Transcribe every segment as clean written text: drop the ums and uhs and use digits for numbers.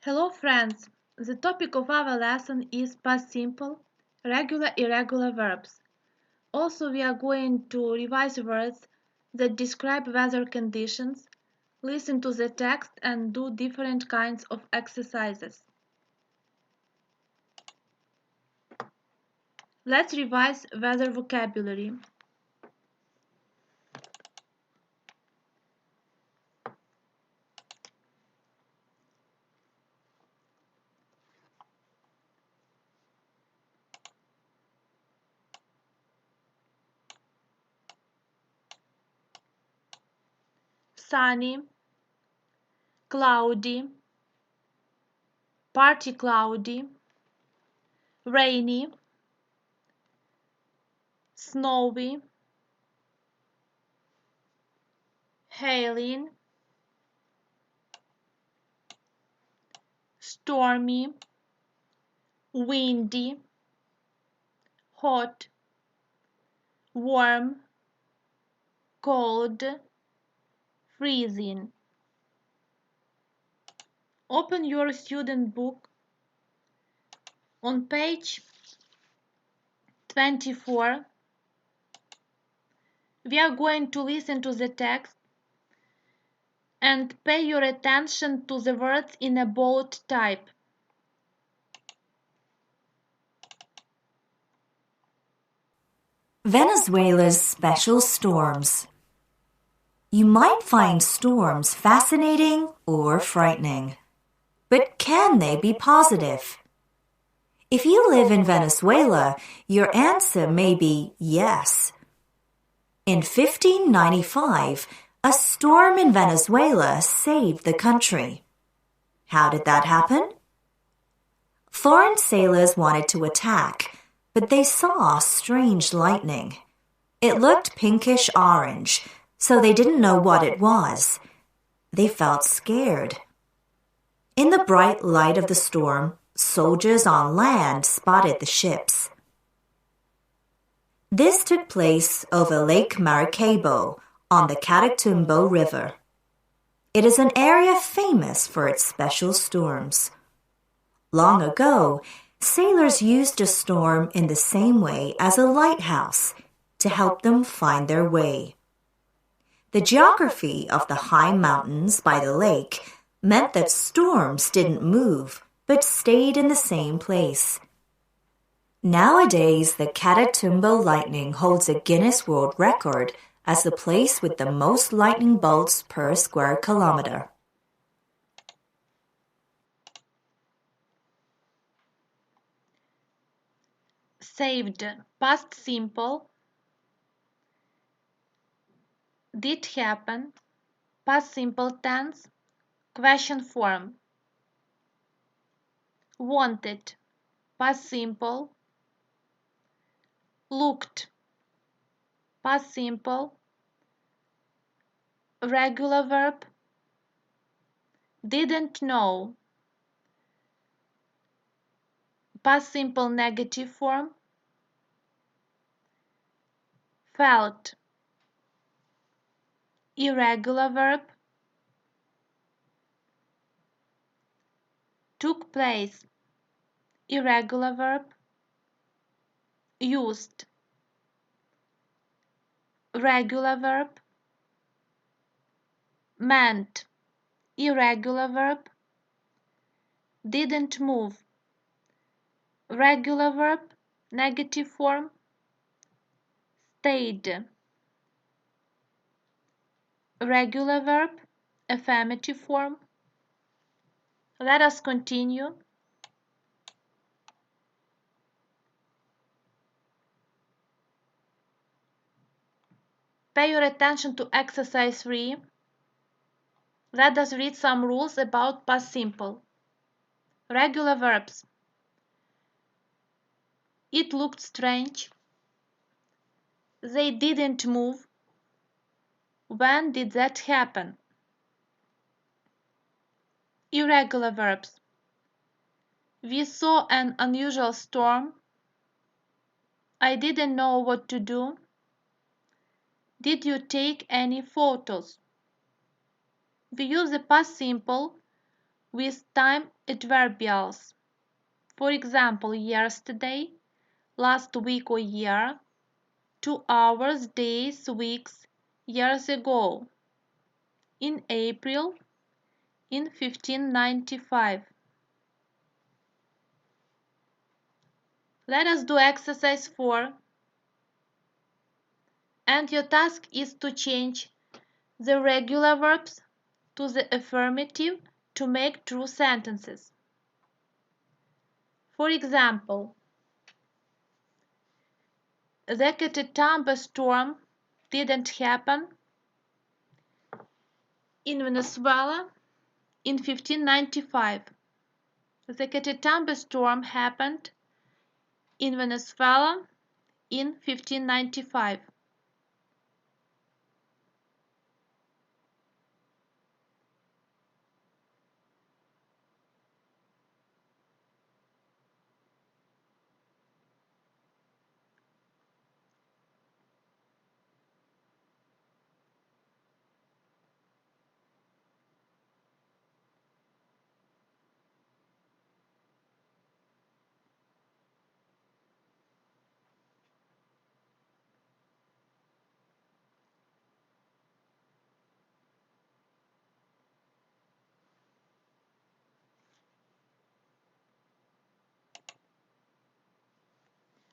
Hello friends, the topic of our lesson is past simple, regular irregular verbs. Also we are going to revise words that describe weather conditions, listen to the text and do different kinds of exercises. Let's revise weather vocabulary. Sunny, cloudy, partly cloudy, rainy, snowy, hailing, stormy, windy, hot, warm, cold, freezing. Open your student book on page 24. We are going to listen to the text and pay your attention to the words in a bold type. Venezuela's special storms. You might find storms fascinating or frightening, but can they be positive? If you live in Venezuela, your answer may be yes. In 1595, a storm in Venezuela saved the country. How did that happen? Foreign sailors wanted to attack, but they saw strange lightning. It looked pinkish-orange, so they didn't know what it was. They felt scared. In the bright light of the storm, soldiers on land spotted the ships. This took place over Lake Maracaibo on the Catatumbo River. It is an area famous for its special storms. Long ago, sailors used a storm in the same way as a lighthouse to help them find their way. The geography of the high mountains by the lake meant that storms didn't move but stayed in the same place. Nowadays, the Catatumbo lightning holds a Guinness World Record as the place with the most lightning bolts per square kilometer. Saved, past simple, did happen, past simple tense, question form. Wanted, past simple, looked, past simple, regular verb, didn't know, past simple negative form, felt, irregular verb, took place, irregular verb, used, regular verb, meant, irregular verb, didn't move, regular verb, negative form, stayed, regular verb, affirmative form. Let us continue. Pay your attention to exercise 3. Let us read some rules about past simple. Regular verbs. It looked strange. They didn't move. When did that happen? Irregular verbs. We saw an unusual storm. I didn't know what to do. Did you take any photos? We use the past simple with time adverbials. For example, yesterday, last week or year, 2 hours, days, weeks, years ago, in April, in 1595. Let us do exercise 4. And your task is to change the regular verbs to the affirmative to make true sentences. For example, the Catatumbo storm didn't happen in Venezuela in 1595. The Catatumbo storm happened in Venezuela in 1595.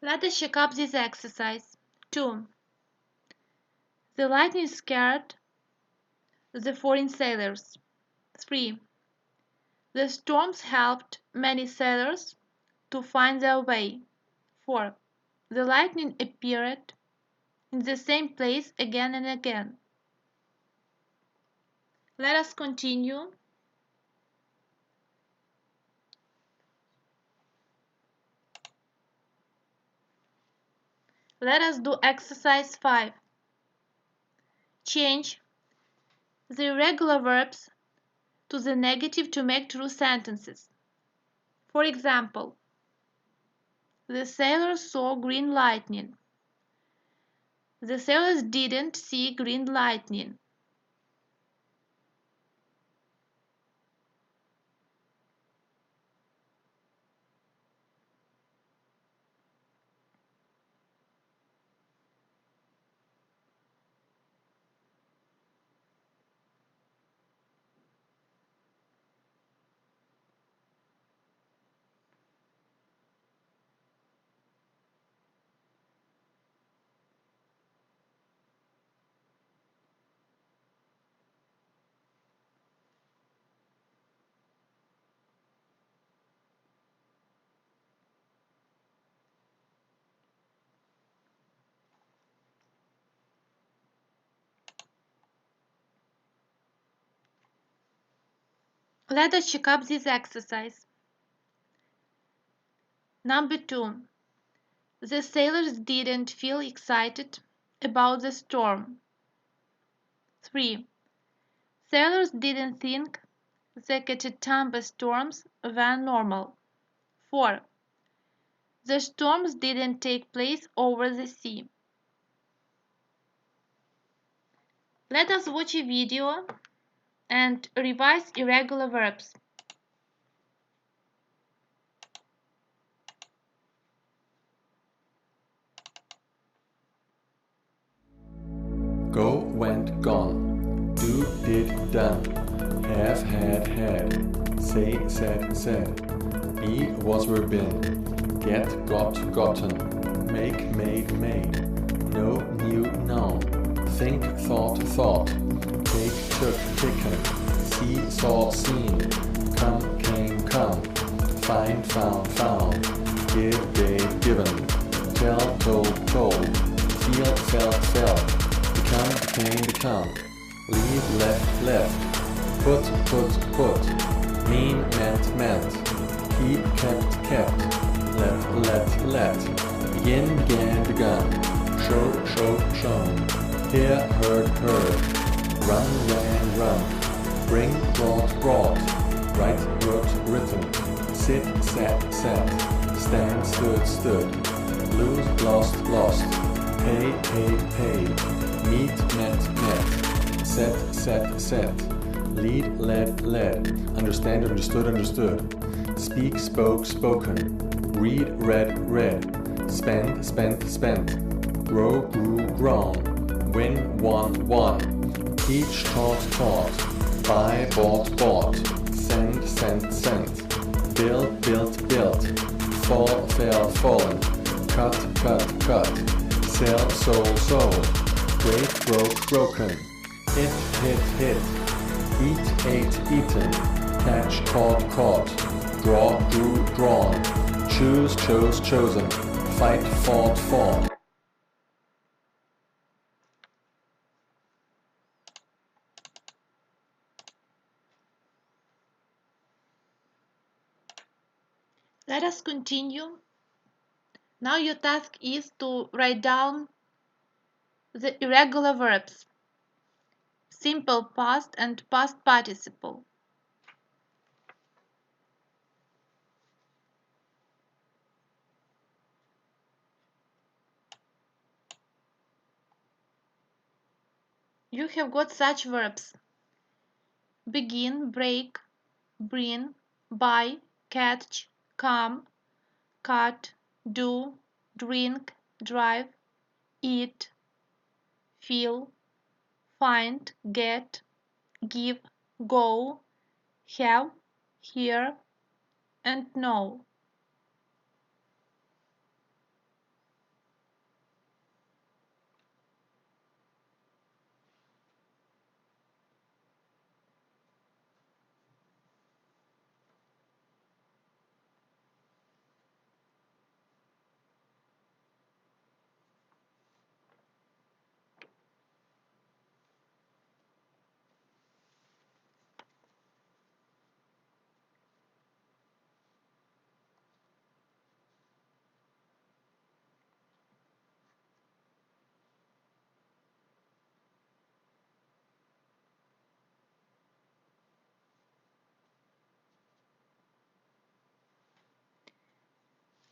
Let us check up this exercise. 2. The lightning scared the foreign sailors. 3. The storms helped many sailors to find their way. 4. The lightning appeared in the same place again and again. Let us continue. Let us do exercise 5. Change the irregular verbs to the negative to make true sentences. For example, the sailors saw green lightning. The sailors didn't see green lightning. Let us check up this exercise. Number 2. The sailors didn't feel excited about the storm. 3. Sailors didn't think the Catatumbo storms were normal. 4. The storms didn't take place over the sea. Let us watch a video and revise irregular verbs. Go, went, gone. Do, did, done. Have, had. Say, said. Be, was, were, been. Get, got, gotten. Make, made. Know, knew, known. Think, thought. Take, took, taken. See, saw, seen. Come, came, come. Find, found. Give, gave, given. Tell, told. Feel, felt. Become. Leave, left. Put. Mean, meant. Keep, kept. Let. Begin, begun. Show, shown. Hear, heard. Run, ran. Bring, brought. Write, written. Sit, sat. Stand, stood. Lose, lost. Pay, paid. Meet, met. Set. Lead, led, led. Understand, understood, understood. Speak, spoke, spoken. Read, read, read. Spend, spent, spent. Grow, grew, grown. Win, won, won. Teach, taught, taught. Buy, bought, bought. Send, sent, sent. Build, built, built. Fall, fell, fallen. Cut, cut, cut. Sell, sold, sold. Break, broke, broken. Hit, hit, hit. Eat, ate, eaten. Catch, caught, caught. Draw, drew, drawn. Choose, chose, chosen. Fight, fought, fought. Let us continue. Now your task is to write down the irregular verbs, simple past and past participle. You have got such verbs: begin, break, bring, buy, catch, come, cut, do, drink, drive, eat, feel, find, get, give, go, have, hear, and know.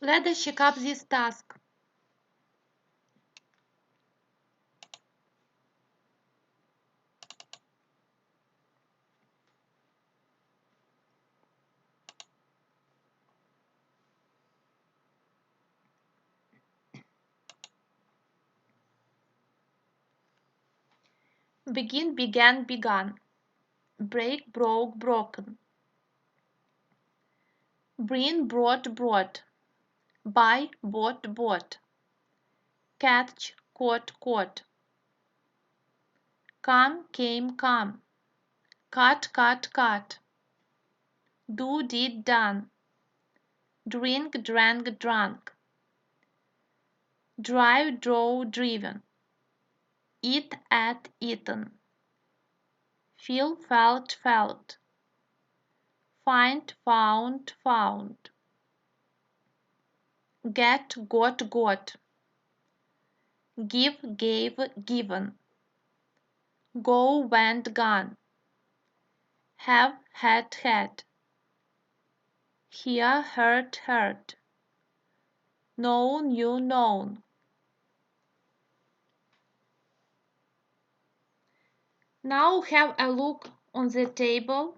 Let us check up this task. Begin, began, begun. Break, broke, broken. Bring, brought, brought. Buy, bought, bought. Catch, caught, caught. Come, came, come. Cut, cut, cut. Do, did, done. Drink, drank, drunk. Drive, drove, driven. Eat, ate, eaten. Feel, felt, felt. Find, found, found. Get, got, got. Give, gave, given. Go, went, gone. Have, had, had. Hear, heard, heard. Know, knew, known. Now have a look on the table.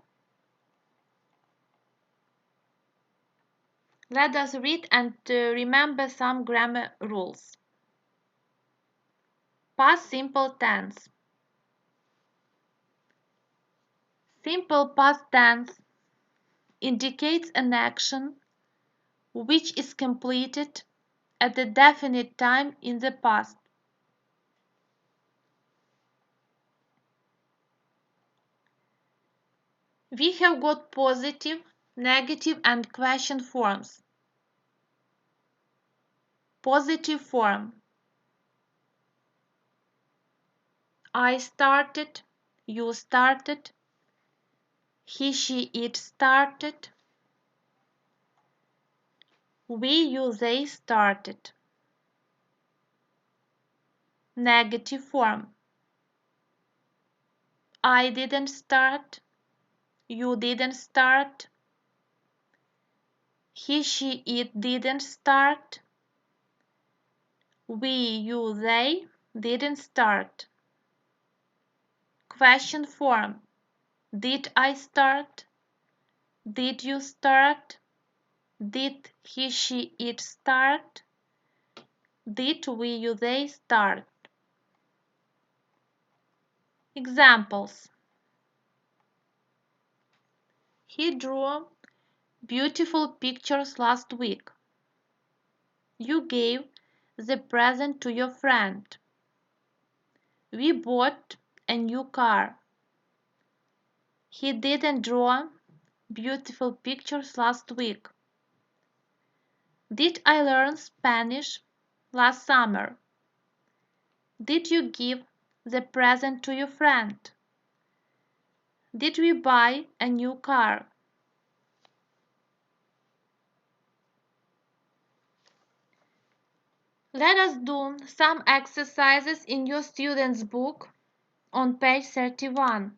Let us read and remember some grammar rules. Past simple tense. Simple past tense indicates an action which is completed at a definite time in the past. We have got positive, negative, and question forms. Positive form: I started, you started, he, she, it started, we, you, they started. Negative form: I didn't start, you didn't start, he, she, it didn't start, we, you, they didn't start. Question form: Did I start? Did you start? Did he, she, it start? Did we, you, they start? Examples. He drew beautiful pictures last week. You gave the present to your friend. We bought a new car. He didn't draw beautiful pictures last week. Did I learn Spanish last summer? Did you give the present to your friend? Did we buy a new car? Let us do some exercises in your student's book on page 31.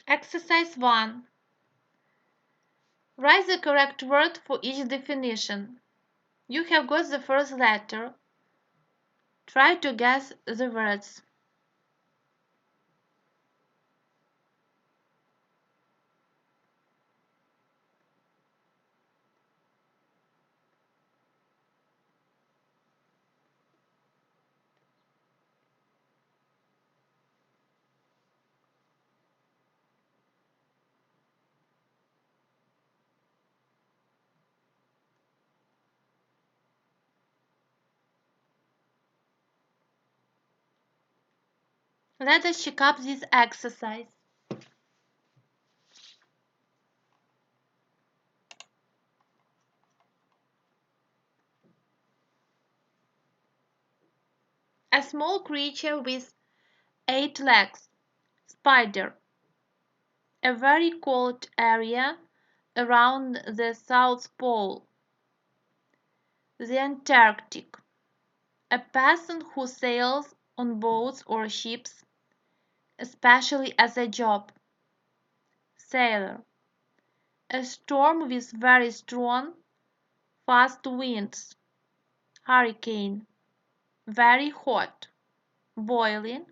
Exercise 1. Write the correct word for each definition. You have got the first letter. Try to guess the words. Let us check up this exercise. A small creature with 8 legs. Spider. A very cold area around the South Pole. The Antarctic. A person who sails on boats or ships, especially as a job. Sailor. A storm with very strong, fast winds. Hurricane. Very hot. Boiling.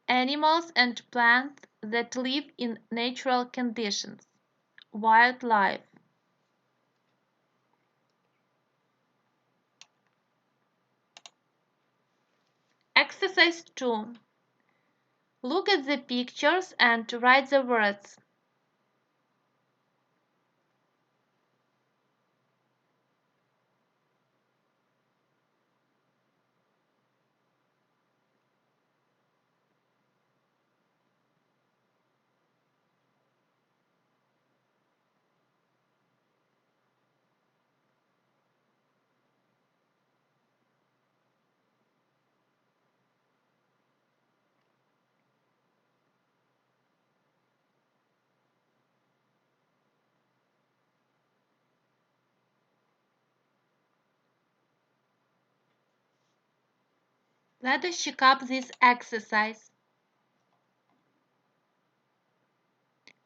Animals and plants that live in natural conditions. Wildlife. Exercise 2. Look at the pictures and write the words. Let us check up this exercise.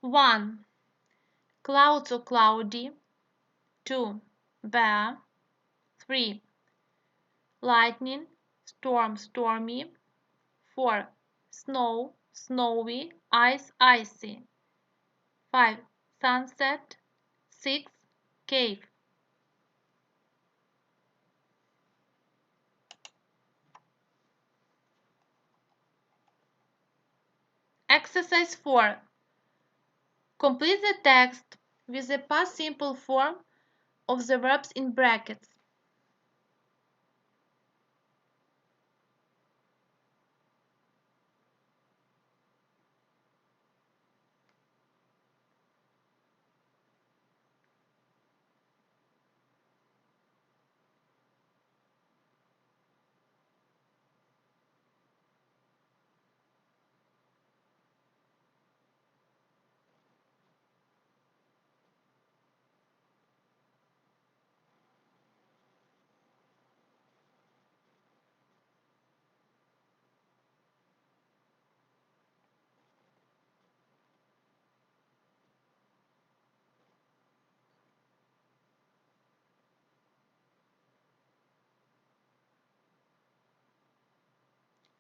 1. Clouds or cloudy. 2. Bear. 3. Lightning, storm, stormy. 4. Snow, snowy, ice, icy. 5. Sunset. 6. Cave. Exercise 4. Complete the text with the past simple form of the verbs in brackets.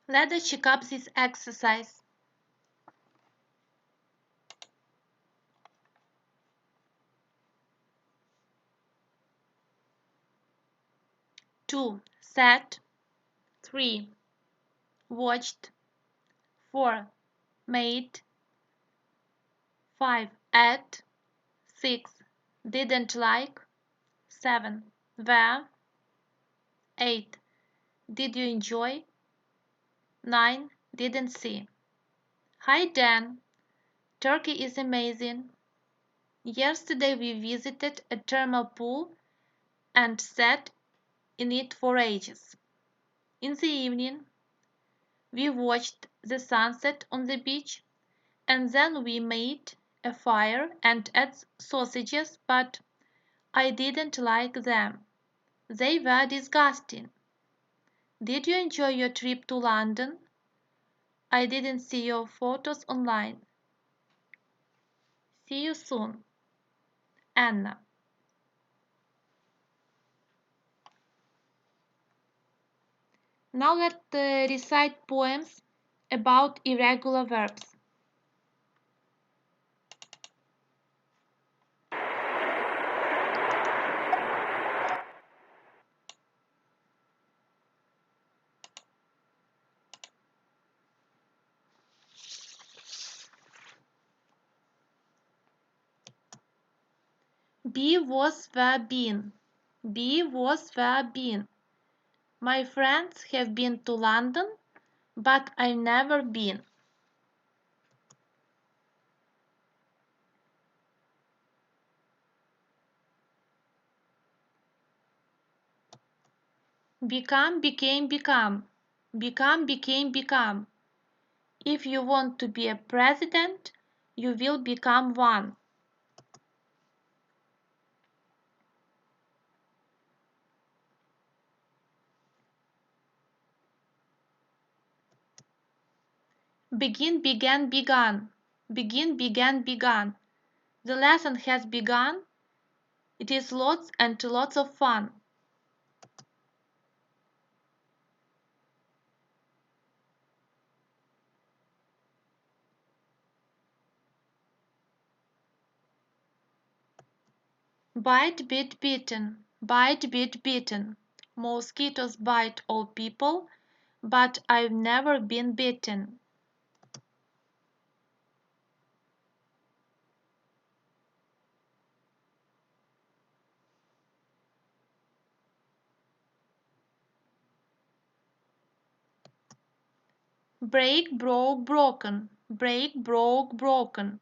Let us check up this exercise. Two, sat. 3, watched. 4, made. 5, ate. 6, didn't like. 7, were. 8, did you enjoy? 9, didn't see. Hi Dan, Turkey is amazing. Yesterday we visited a thermal pool and sat in it for ages. In the evening, we watched the sunset on the beach, and then we made a fire and ate sausages, but I didn't like them. They were disgusting. Did you enjoy your trip to London? I didn't see your photos online. See you soon. Anna. Now let's recite poems about irregular verbs. Be, was, were, been. Be, was, were, been. My friends have been to London, but I've never been. Become, became, become. Become, became, become. If you want to be a president, you will become one. Begin, began, begun. Begin, began, begun. The lesson has begun. It is lots and lots of fun. Bite, bit, bitten. Bite, bit, bitten. Mosquitoes bite all people, but I've never been bitten. Break, broke, broken. Break, broke, broken.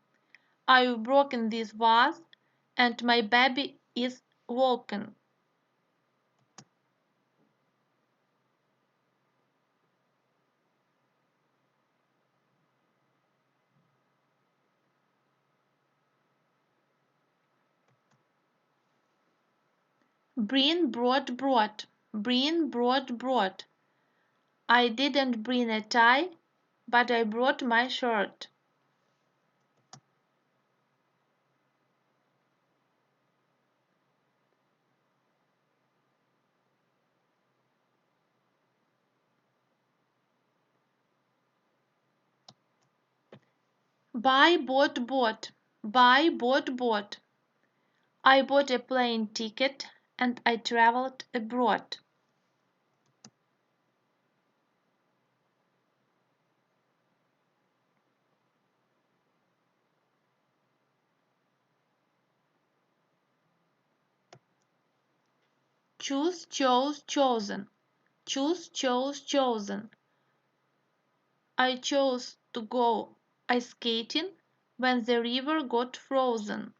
I've broken this vase, and my baby is walking. Bring, brought, brought. Bring, brought, brought. I didn't bring a tie, but I brought my shirt. Buy, bought, bought. Buy, bought, bought. I bought a plane ticket and I traveled abroad. Choose, chose, chosen. Choose, chose, chosen. I chose to go ice skating when the river got frozen.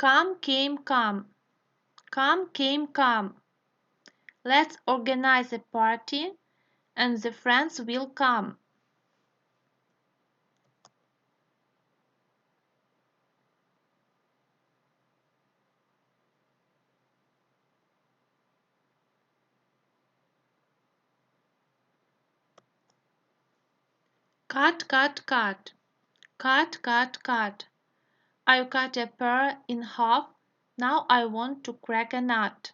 Come, came, come. Come, came, come. Let's organize a party and the friends will come. Cut, cut, cut. Cut, cut, cut. I've cut a pear in half. Now I want to crack a nut.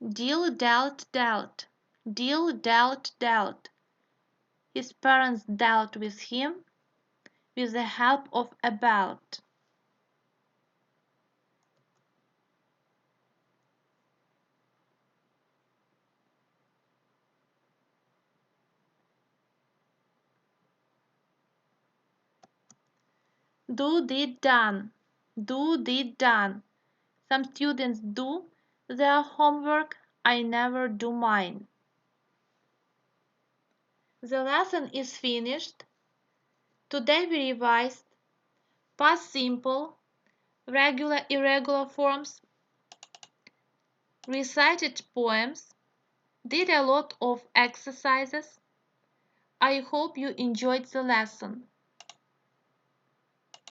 Deal dealt dealt. Deal dealt dealt. His parents dealt with him with the help of a belt. Do, did, done. Do, did, done. Some students do their homework. I never do mine. The lesson is finished. Today we revised past simple, regular, irregular forms, recited poems, did a lot of exercises. I hope you enjoyed the lesson.